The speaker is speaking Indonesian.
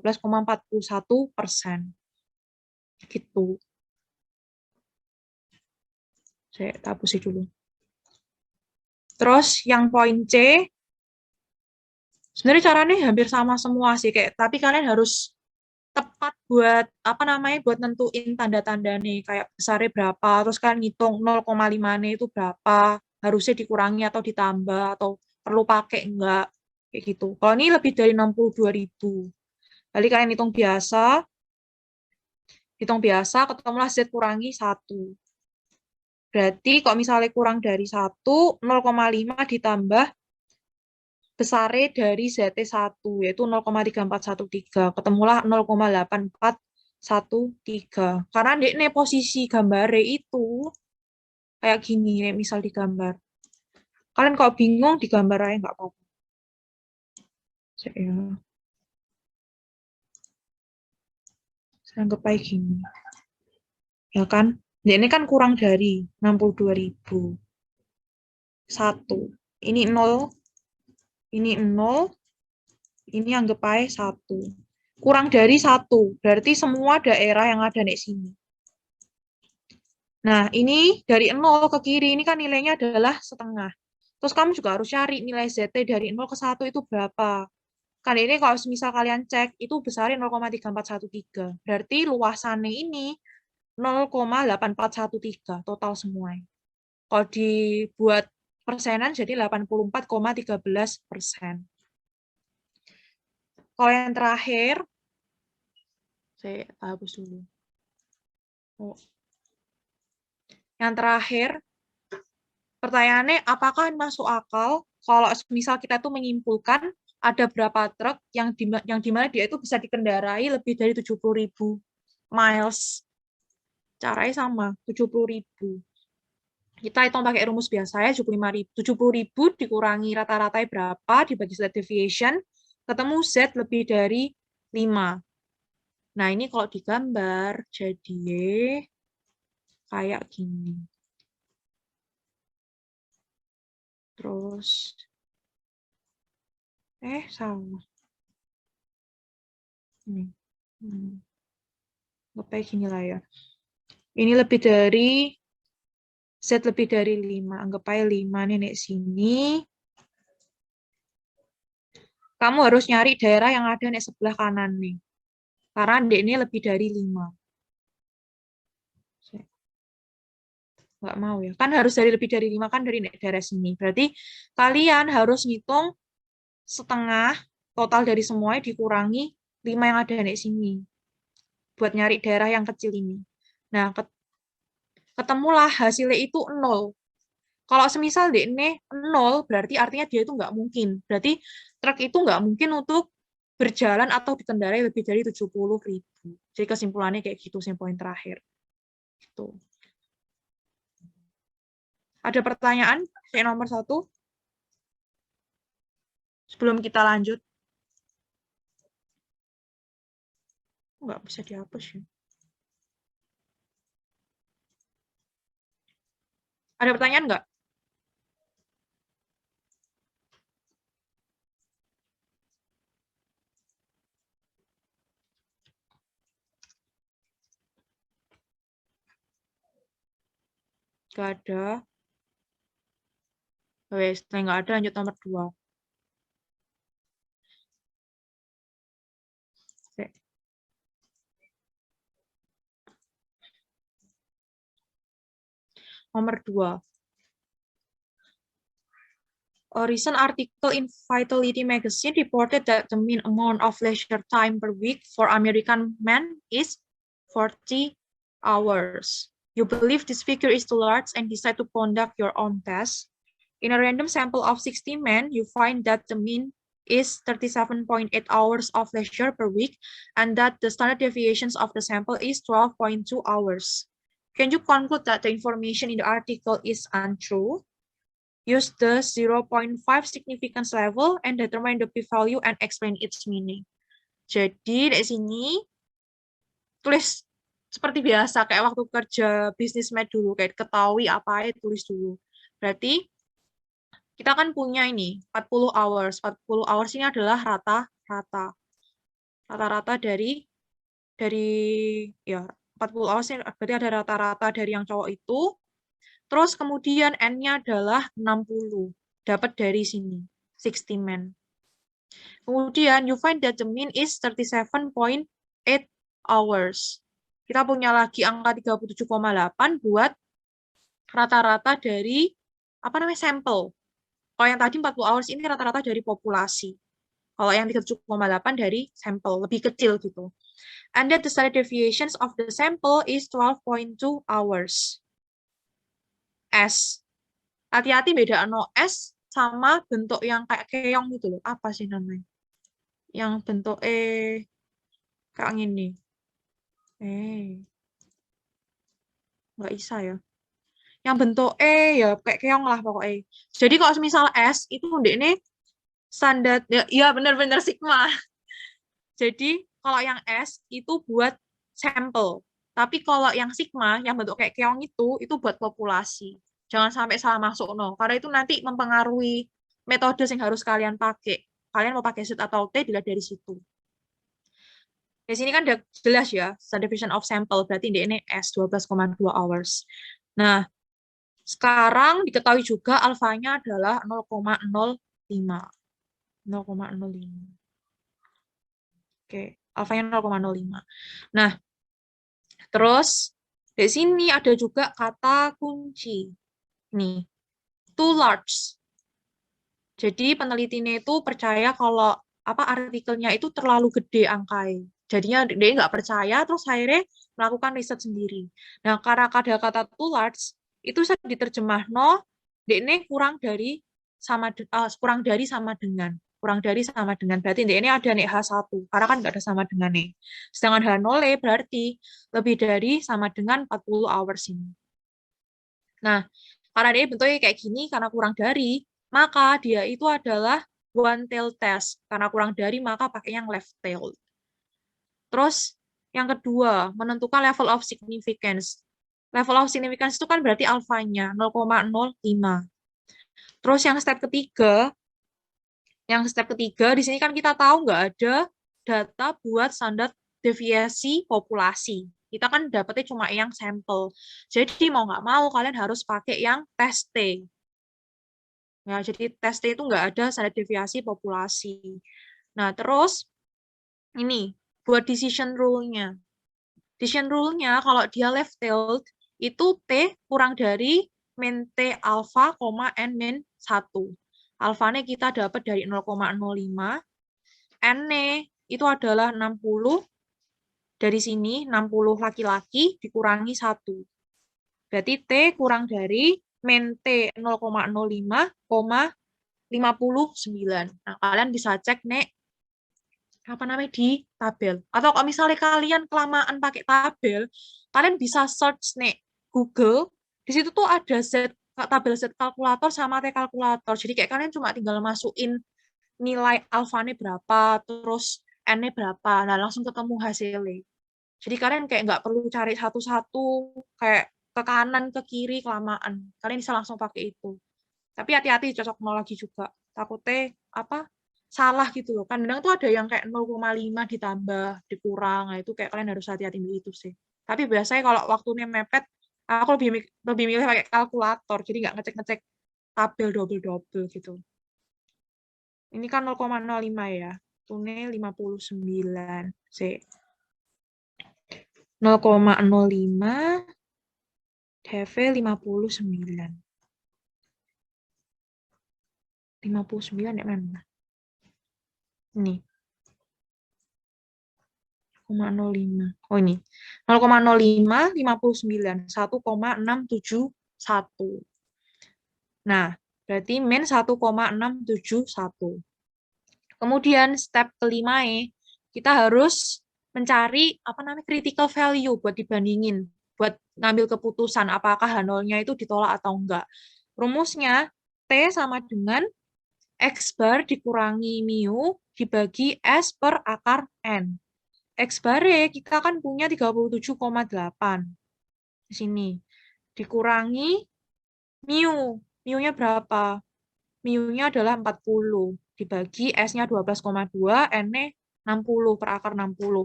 12,41%. Gitu. Saya hapus dulu. Terus yang poin C, sebenarnya caranya hampir sama semua sih, tapi kalian harus tepat buat buat nentuin tanda-tanda nih, kayak besarnya berapa, terus kalian ngitung 0,5 nih itu berapa, harusnya dikurangi atau ditambah atau perlu pakai enggak, kayak gitu. Kalau ini lebih dari 62.000. Kali kalian hitung biasa, ketemulah Z kurangi 1. Berarti kalau misalnya kurang dari 1, 0,5 ditambah besarnya dari ZT1, yaitu 0,3413. Ketemulah 0,8413. Karena ini posisi gambarnya itu kayak gini, misal digambar. Kalian kalau bingung, digambar aja nggak apa-apa. Saya anggap aja gini. Ya kan? Ini kan kurang dari 62.000. 1. Ini 0. Ini 0. Ini anggap aja 1. Kurang dari 1. Berarti semua daerah yang ada di sini. Nah, ini dari 0 ke kiri, ini kan nilainya adalah setengah. Terus kamu juga harus cari nilai ZT dari 0 ke 1 itu berapa. Kan ini kalau misal kalian cek, itu besarnya 0,3413. Berarti luasannya ini 0,8413 total semua. Kalau dibuat persenan jadi 84,13%. Kalau yang terakhir, saya hapus dulu. Yang terakhir, pertanyaannya, apakah masuk akal kalau misal kita tuh menyimpulkan ada berapa truk yang dimana dia itu bisa dikendarai lebih dari 70.000 miles. Caranya sama, 70.000. Kita hitung pakai rumus biasa ya, 75.000. 70.000 dikurangi rata-ratanya berapa, dibagi standard deviation, ketemu Z lebih dari 5. Nah, ini kalau digambar, jadi kayak gini. Terus, sama. Ini. Kayak gini lah ya. Ini lebih dari, Z lebih dari 5. Anggap aja 5 nih, nek sini. Kamu harus nyari daerah yang ada nek sebelah kanan nih. Karena D ini lebih dari 5. Nggak mau ya. Kan harus dari lebih dari 5 kan dari daerah sini. Berarti kalian harus ngitung setengah total dari semuanya dikurangi 5 yang ada di sini. Buat nyari daerah yang kecil ini. Nah, ketemulah hasilnya itu 0. Kalau semisal D ini 0, berarti artinya dia itu nggak mungkin. Berarti truk itu nggak mungkin untuk berjalan atau dikendarai lebih dari 70.000. Jadi kesimpulannya kayak gitu, poin terakhir. Gitu. Ada pertanyaan? Yang nomor 1? Sebelum kita lanjut. Nggak bisa dihapus ya. Ada pertanyaan nggak? Nggak ada. Wes, nggak ada, lanjut nomor 2. Oke. Nomor 2. A recent article in Vitality magazine reported that the mean amount of leisure time per week for American men is 40 hours. You believe this figure is too large and decide to conduct your own test. In a random sample of 60 men, you find that the mean is 37.8 hours of leisure per week and that the standard deviations of the sample is 12.2 hours. Can you conclude that the information in the article is untrue? Use the 0.5 significance level and determine the p-value and explain its meaning. Jadi di sini tulis seperti biasa kayak waktu kerja bisnis med dulu, kayak ketahui apa aja tulis dulu. Berarti kita kan punya ini 40 hours. 40 hours ini adalah rata-rata. Rata-rata dari ya 40 hours ini berarti ada rata-rata dari yang cowok itu. Terus kemudian N-nya adalah 60. Dapat dari sini, 60 men. Kemudian you find that the mean is 37.8 hours. Kita punya lagi angka 37,8 buat rata-rata dari apa namanya sampel. Kalau yang tadi 40 hours ini rata-rata dari populasi. Kalau yang 37,8 dari sampel, lebih kecil gitu. And that the standard deviations of the sample is 12.2 hours. S. Hati-hati beda no S sama bentuk yang kayak keong gitu loh. Apa sih namanya? Yang bentuk kayak gini. Nggak bisa ya. Yang bentuk ya kayak keong lah pokoknya. Jadi kalau misal S itu ini standar ya benar-benar sigma. Jadi kalau yang S itu buat sampel. Tapi kalau yang sigma yang bentuk kayak keong itu buat populasi. Jangan sampai salah masuk no. Karena itu nanti mempengaruhi metode yang harus kalian pakai. Kalian mau pakai Z atau T dilihat dari situ. Di sini kan udah jelas ya, standard deviation of sample berarti ini S 12,2 hours. Nah, sekarang diketahui juga alfanya adalah 0,05. 0,05. Oke, alfanya 0,05. Nah, terus di sini ada juga kata kunci. Nih, too large. Jadi penelitinya itu percaya kalau artikelnya itu terlalu gede angkanya. Jadinya dia nggak percaya, terus akhirnya melakukan riset sendiri. Nah, karena ada kata too large, itu bisa diterjemah ini kurang dari sama dengan. Kurang dari sama dengan. Berarti ini ada nih H1, karena kan nggak ada sama dengan nih. Sedangkan H0 berarti lebih dari sama dengan 40 hours ini. Nah, karena dia bentuknya kayak gini, karena kurang dari, maka dia itu adalah one tail test. Karena kurang dari, maka pakai yang left tail. Terus yang kedua, menentukan level of significance. Level of significance itu kan berarti alfanya 0,05. Terus yang step ketiga di sini kan kita tahu nggak ada data buat standar deviasi populasi. Kita kan dapetnya cuma yang sampel. Jadi mau nggak mau kalian harus pakai yang tes T. Ya, jadi tes T itu nggak ada standar deviasi populasi. Nah, terus ini buat decision rule-nya. Decision rule-nya kalau dia left tailed itu T kurang dari min T alpha, N min 1. Alfanya kita dapat dari 0,05. N-nya itu adalah 60. Dari sini 60 laki-laki dikurangi 1. Berarti T kurang dari min T 0,05,59. Nah, kalian bisa cek nek di tabel. Atau kalau misalnya kalian kelamaan pakai tabel, kalian bisa search nek Google. Di situ tuh ada tabel Z kalkulator sama T kalkulator. Jadi kayak kalian cuma tinggal masukin nilai alfanya berapa, terus N-nya berapa. Nah, langsung ketemu hasilnya. Jadi kalian kayak nggak perlu cari satu-satu, kayak ke kanan, ke kiri, kelamaan. Kalian bisa langsung pakai itu. Tapi hati-hati cocok lagi juga. Takutnya salah gitu loh. Kadang tuh ada yang kayak 0,5 ditambah, dikurang. Nah, itu kayak kalian harus hati-hati itu sih. Tapi biasanya kalau waktunya mepet, aku lebih milih pakai kalkulator. Jadi nggak ngecek-ngecek tabel double-double gitu. Ini kan 0,05 ya. Tune 59. C. 0,05 DV 59. 59 ya mana? Ini. 0,05. Oh ini. 0,05 59. 1,671. Nah, berarti min 1,671. Kemudian step kelima kita harus mencari critical value buat dibandingin, buat ngambil keputusan apakah H0-nya itu ditolak atau enggak. Rumusnya T sama dengan X bar dikurangi mu dibagi S per akar N. X bar kita kan punya 37,8. Di sini. Dikurangi mu. Mu-nya berapa? Mu-nya adalah 40. Dibagi S-nya 12,2, N-nya 60 per akar 60.